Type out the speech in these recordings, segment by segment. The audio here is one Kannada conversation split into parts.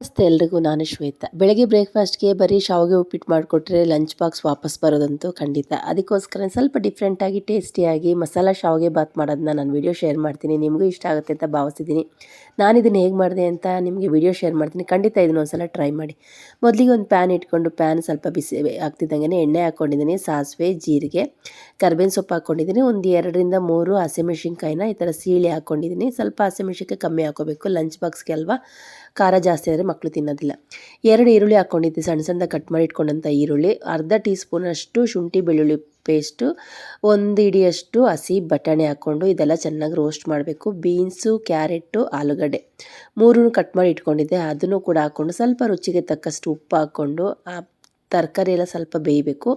ನಮಸ್ತೆ ಎಲ್ರಿಗೂ, ನಾನು ಶ್ವೇತಾ. ಬೆಳಗ್ಗೆ ಬ್ರೇಕ್ಫಾಸ್ಟ್ಗೆ ಬರೀ ಶಾವಿಗೆ ಉಪ್ಪಿಟ್ಟು ಮಾಡಿಕೊಟ್ರೆ ಲಂಚ್ ಬಾಕ್ಸ್ ವಾಪಸ್ ಬರೋದಂತೂ ಖಂಡಿತ. ಅದಕ್ಕೋಸ್ಕರ ಸ್ವಲ್ಪ ಡಿಫ್ರೆಂಟಾಗಿ ಟೇಸ್ಟಿಯಾಗಿ ಮಸಾಲ ಶಾವಿಗೆ ಬಾತ್ ಮಾಡೋದನ್ನ ನಾನು ವಿಡಿಯೋ ಶೇರ್ ಮಾಡ್ತೀನಿ. ನಿಮಗೂ ಇಷ್ಟ ಆಗುತ್ತೆ ಅಂತ ಭಾವಿಸಿದ್ದೀನಿ. ನಾನು ಇದನ್ನು ಹೇಗೆ ಮಾಡಿದೆ ಅಂತ ನಿಮಗೆ ವಿಡಿಯೋ ಶೇರ್ ಮಾಡ್ತೀನಿ. ಖಂಡಿತ ಇದನ್ನು ಒಂದ್ಸಲ ಟ್ರೈ ಮಾಡಿ. ಮೊದಲಿಗೆ ಒಂದು ಪ್ಯಾನ್ ಇಟ್ಕೊಂಡು ಪ್ಯಾನ್ ಸ್ವಲ್ಪ ಬಿಸಿ ಆಗ್ತಿದ್ದಂಗೆ ಎಣ್ಣೆ ಹಾಕ್ಕೊಂಡಿದ್ದೀನಿ. ಸಾಸಿವೆ, ಜೀರಿಗೆ, ಕರ್ಬೇವಿನ ಸೊಪ್ಪು ಹಾಕ್ಕೊಂಡಿದ್ದೀನಿ. ಒಂದು 2ರಿಂದ 3 ಹಸಿಮೆಣಸಿನ್ಕಾಯಿನ ಈ ಥರ ಸೀಳಿ ಹಾಕ್ಕೊಂಡಿದ್ದೀನಿ. ಸ್ವಲ್ಪ ಹಸಿಮೆಣಸಿನ್ಕಾಯಿ ಕಮ್ಮಿ ಹಾಕ್ಕೋಬೇಕು, ಲಂಚ್ ಬಾಕ್ಸ್ಗೆ ಅಲ್ವಾ, ಖಾರ ಜಾಸ್ತಿ ಆದರೆ ಮಕ್ಕಳು ತಿನ್ನೋದಿಲ್ಲ. 2 ಈರುಳ್ಳಿ ಹಾಕ್ಕೊಂಡಿದ್ದೆ, ಸಣ್ಣ ಸಣ್ಣದಾಗಿ ಕಟ್ ಮಾಡಿ ಇಟ್ಕೊಂಡಂಥ ಈರುಳ್ಳಿ. ಅರ್ಧ ಟೀ ಸ್ಪೂನಷ್ಟು ಶುಂಠಿ ಬೆಳ್ಳುಳ್ಳಿ ಪೇಸ್ಟು, 1 ಹಿಡಿಯಷ್ಟು ಹಸಿ ಬಟಾಣಿ ಹಾಕ್ಕೊಂಡು ಇದೆಲ್ಲ ಚೆನ್ನಾಗಿ ರೋಸ್ಟ್ ಮಾಡಬೇಕು. ಬೀನ್ಸು, ಕ್ಯಾರೆಟು, ಆಲೂಗಡ್ಡೆ 3 ಕಟ್ ಮಾಡಿ ಇಟ್ಕೊಂಡಿದ್ದೆ, ಅದನ್ನು ಕೂಡ ಹಾಕ್ಕೊಂಡು ಸ್ವಲ್ಪ ರುಚಿಗೆ ತಕ್ಕಷ್ಟು ಉಪ್ಪು ಹಾಕ್ಕೊಂಡು ತರಕಾರಿ ಎಲ್ಲ ಸ್ವಲ್ಪ ಬೇಯಬೇಕು.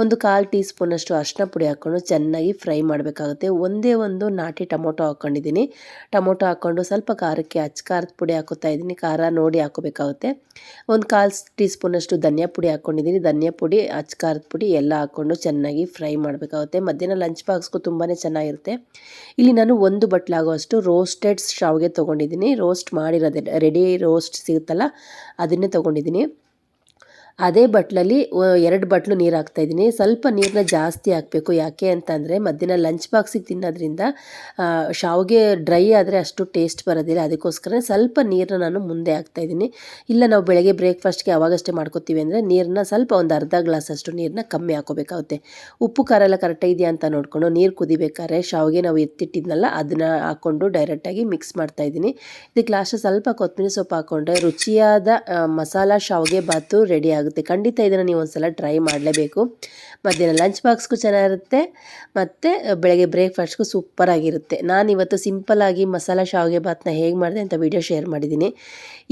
1/4 ಟೀ ಸ್ಪೂನಷ್ಟು ಅರಿಶಿನ ಪುಡಿ ಹಾಕ್ಕೊಂಡು ಚೆನ್ನಾಗಿ ಫ್ರೈ ಮಾಡಬೇಕಾಗುತ್ತೆ. ಒಂದೇ ಒಂದು ನಾಟಿ ಟೊಮೊಟೊ ಹಾಕ್ಕೊಂಡಿದ್ದೀನಿ. ಟೊಮೊಟೊ ಹಾಕ್ಕೊಂಡು ಸ್ವಲ್ಪ ಖಾರಕ್ಕೆ ಖಾರದ ಪುಡಿ ಹಾಕೋತಾ ಇದ್ದೀನಿ. ಖಾರ ನೋಡಿ ಹಾಕೋಬೇಕಾಗುತ್ತೆ. 1/4 ಟೀ ಸ್ಪೂನಷ್ಟು ಧನಿಯಾ ಪುಡಿ ಹಾಕ್ಕೊಂಡಿದ್ದೀನಿ. ಧನಿಯಾ ಪುಡಿ, ಖಾರದ ಪುಡಿ ಎಲ್ಲ ಹಾಕ್ಕೊಂಡು ಚೆನ್ನಾಗಿ ಫ್ರೈ ಮಾಡಬೇಕಾಗುತ್ತೆ. ಮಧ್ಯಾಹ್ನ ಲಂಚ್ ಬಾಕ್ಸ್ಗೂ ತುಂಬಾ ಚೆನ್ನಾಗಿರುತ್ತೆ. ಇಲ್ಲಿ ನಾನು 1 ಬಟ್ಲಾಗುವಷ್ಟು ರೋಸ್ಟೆಡ್ ಶಾವಿಗೆ ತೊಗೊಂಡಿದ್ದೀನಿ. ರೋಸ್ಟ್ ಮಾಡಿರೋದೆ, ರೆಡಿ ರೋಸ್ಟ್ ಸಿಗುತ್ತಲ್ಲ ಅದನ್ನೇ ತೊಗೊಂಡಿದ್ದೀನಿ. ಅದೇ ಬಟ್ಲಲ್ಲಿ 2 ಬಟ್ಲು ನೀರು ಹಾಕ್ತಾಯಿದ್ದೀನಿ. ಸ್ವಲ್ಪ ನೀರನ್ನ ಜಾಸ್ತಿ ಹಾಕಬೇಕು. ಯಾಕೆ ಅಂತಂದರೆ ಮಧ್ಯಾಹ್ನ ಲಂಚ್ ಬಾಕ್ಸಿಗೆ ತಿನ್ನೋದ್ರಿಂದ ಶಾವಿಗೆ ಡ್ರೈ ಆದರೆ ಅಷ್ಟು ಟೇಸ್ಟ್ ಬರೋದಿಲ್ಲ. ಅದಕ್ಕೋಸ್ಕರ ಸ್ವಲ್ಪ ನೀರನ್ನ ನಾನು ಮುಂದೆ ಹಾಕ್ತಾಯಿದ್ದೀನಿ. ಇಲ್ಲ ನಾವು ಬೆಳಗ್ಗೆ ಬ್ರೇಕ್ಫಾಸ್ಟ್ಗೆ ಅವಾಗಷ್ಟೇ ಮಾಡ್ಕೊತೀವಿ ಅಂದರೆ ನೀರನ್ನ ಸ್ವಲ್ಪ ಒಂದು ಅರ್ಧ ಗ್ಲಾಸಷ್ಟು ನೀರನ್ನ ಕಮ್ಮಿ ಹಾಕೋಬೇಕಾಗುತ್ತೆ. ಉಪ್ಪು ಖಾರ ಎಲ್ಲ ಕರೆಕ್ಟಾಗಿದೆಯಾ ಅಂತ ನೋಡಿಕೊಂಡು ನೀರು ಕುದಿಬೇಕಾದ್ರೆ ಶಾವಿಗೆ ನಾವು ಎತ್ತಿಟ್ಟಿದ್ನಲ್ಲ ಅದನ್ನು ಹಾಕ್ಕೊಂಡು ಡೈರೆಕ್ಟಾಗಿ ಮಿಕ್ಸ್ ಮಾಡ್ತಾಯಿದ್ದೀನಿ. ಇದಕ್ಕೆ ಲಾಸ್ಟ್ ಸ್ವಲ್ಪ ಕೊತ್ತಂಬರಿ ಸೊಪ್ಪು ಹಾಕ್ಕೊಂಡ್ರೆ ರುಚಿಯಾದ ಮಸಾಲ ಶಾವಿಗೆ ಬಾತು ರೆಡಿ ಆಗುತ್ತೆ. ಖಂಡಿತ ಇದನ್ನು ನೀವು ಒಂದ್ಸಲ ಟ್ರೈ ಮಾಡಲೇಬೇಕು. ಮಧ್ಯಾಹ್ನ ಲಂಚ್ ಬಾಕ್ಸ್ಗೂ ಚೆನ್ನಾಗಿರುತ್ತೆ ಮತ್ತು ಬೆಳಗ್ಗೆ ಬ್ರೇಕ್ಫಾಸ್ಟ್ಗೂ ಸೂಪರಾಗಿರುತ್ತೆ. ನಾನಿವತ್ತು ಸಿಂಪಲ್ಲಾಗಿ ಮಸಾಲ ಶಾವಿಗೆ ಬಾತನ್ನ ಹೇಗೆ ಮಾಡಿದೆ ಅಂತ ವಿಡಿಯೋ ಶೇರ್ ಮಾಡಿದ್ದೀನಿ.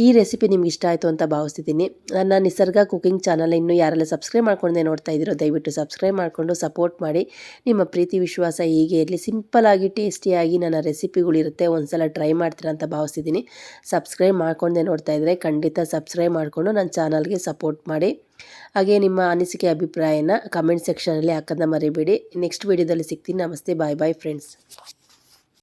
ಈ ರೆಸಿಪಿ ನಿಮ್ಗೆ ಇಷ್ಟ ಆಯಿತು ಅಂತ ಭಾವಿಸ್ತಿದ್ದೀನಿ. ನನ್ನ ನಿಸರ್ಗ ಕುಕಿಂಗ್ ಚಾನಲ್ ಇನ್ನೂ ಯಾರೆಲ್ಲ ಸಬ್ಸ್ಕ್ರೈಬ್ ಮಾಡ್ಕೊಂಡೆ ನೋಡ್ತಾ ಇದ್ದೀರೋ ದಯವಿಟ್ಟು ಸಬ್ಸ್ಕ್ರೈಬ್ ಮಾಡಿಕೊಂಡು ಸಪೋರ್ಟ್ ಮಾಡಿ. ನಿಮ್ಮ ಪ್ರೀತಿ ವಿಶ್ವಾಸ ಹೀಗೆ ಇರಲಿ. ಸಿಂಪಲ್ಲಾಗಿ ಟೇಸ್ಟಿಯಾಗಿ ನನ್ನ ರೆಸಿಪಿಗಳಿರುತ್ತೆ, ಒಂದ್ಸಲ ಟ್ರೈ ಮಾಡ್ತೀರಾ ಅಂತ ಭಾವಿಸ್ತಿದ್ದೀನಿ. ಸಬ್ಸ್ಕ್ರೈಬ್ ಮಾಡ್ಕೊಂಡೆ ನೋಡ್ತಾ ಇದ್ದರೆ ಖಂಡಿತ ಸಬ್ಸ್ಕ್ರೈಬ್ ಮಾಡಿಕೊಂಡು ನನ್ನ ಚಾನಲ್ಗೆ ಸಪೋರ್ಟ್ ಮಾಡಿ. ಹಾಗೆ ನಿಮ್ಮ ಅನಿಸಿಕೆ ಅಭಿಪ್ರಾಯನ ಕಮೆಂಟ್ ಸೆಕ್ಷನಲ್ಲಿ ಹಾಕೋದನ್ನ ಮರಿಬೇಡಿ. ನೆಕ್ಸ್ಟ್ ವಿಡಿಯೋದಲ್ಲಿ ಸಿಗ್ತೀನಿ. ನಮಸ್ತೆ, ಬಾಯ್ ಬಾಯ್ ಫ್ರೆಂಡ್ಸ್.